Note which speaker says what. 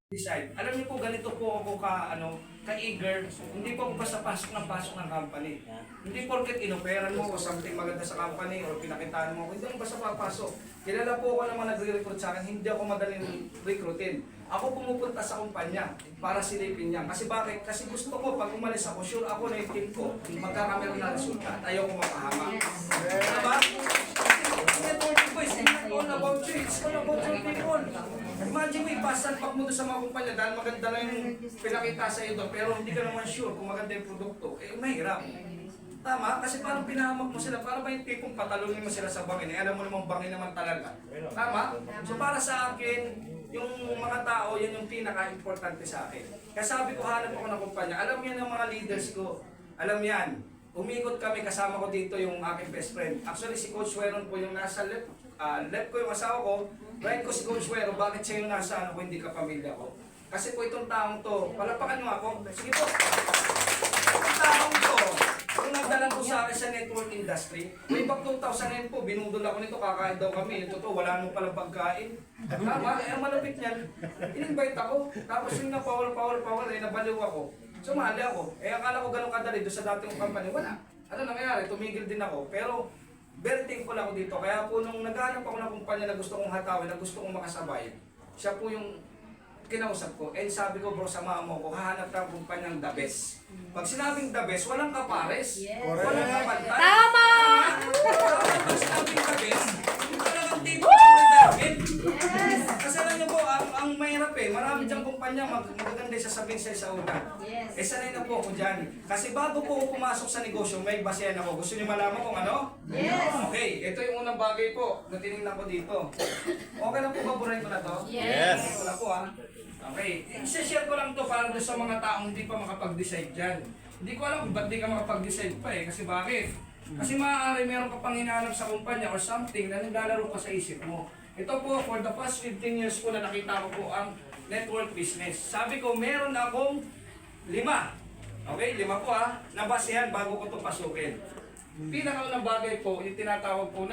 Speaker 1: decide. Alam niyo po, ganito po ako ka-eager. Hindi po ako basta pasok ng company. Hindi porket inoperan mo o something maganda sa company o pinakitaan mo, hindi ako basta papasok. Kilala po ako ng mga nagre-recruit sa akin, hindi ako madaling recruitin. Ako pumupunta sa kumpanya para silipin niya. Kasi bakit? Kasi gusto ko, pag umalis ako, sure ako na yung team ko, magkakameron na resulta at ayaw ko mapahama. Diba? Networking boys, it's not all about you, it's all about your people. Imagine mo, ipasalpak mo doon sa mga kumpanya dahil maganda lang yung pinakita sa iyo doon, pero hindi ka naman sure kung maganda yung produkto, mahirap. Tama? Kasi parang pinahamak mo sila, parang ba yung tipong patalunin mo sila sa bangin, alam mo namang bangin naman talaga. Tama? So para sa akin, yung mga tao, yan yung pinaka-importante sa akin. Kaya sabi ko, hanap ako ng kumpanya, alam yan ng mga leaders ko, alam yan. Umikot kami, kasama ko dito yung aking best friend. Actually, si Coach Weron po yung nasa left ko yung asawa ko, right ko si Coach Wero, bakit siya yung nasa ko, hindi ka pamilya ko? Kasi po itong taong to, palapakan nyo ako, sige po. Itong taong to, kung nagdalan ko sa akin sa network industry, way back 2009 po, binudol ako nito, kakain daw kami, yung totoo, wala nung palang pagkain. Tama, ang malapit niyan, in-invite ako, tapos yung na power, nabaliw ako. Sumali ako, akala ko ganun kadali doon sa dating company, wala. Ano nangyayari, tumigil din ako, pero very thankful ako dito. Kaya po nung naghahanap ako ng kumpanya na gusto kong hatawin, na gusto kong makasabay, siya po yung kinausap ko. And sabi ko, bro, samahan mo ko, hahanap ng kumpanyang the best. Pag sinabing the best, walang kapares. Yes. Walang kapantay.
Speaker 2: Tama!
Speaker 1: Pag sinabing the best, yung talagang tipo ng target. Yes! Kasi alam niyo po, ang mahirap marami diyang kumpanya magaganda sasabihin sa una.
Speaker 2: Yes.
Speaker 1: Sanay na po ako dyan. Kasi bago po ako pumasok sa negosyo, may basehan ako. Gusto niyo malaman kung ano?
Speaker 2: Yes.
Speaker 1: Okay, ito yung unang bagay po na tinignan ko dito. Okay na po ba, buray ko na to?
Speaker 2: Yes.
Speaker 1: Wala po Okay, i-share ko lang to para doon sa mga taong hindi pa makapag-decide dyan. Hindi ko alam kung ba't di ka makapag-decide pa kasi bakit? Kasi maaari meron ka pang hinahanap sa kumpanya or something na naglalaro pa sa isip mo. Ito po, for the past 15 years po na nakita ko po ang network business. Sabi ko, meron akong 5. Okay, 5 po nabasehan bago ko ito pasukin. Pinakaunang bagay po, yung tinatawag po na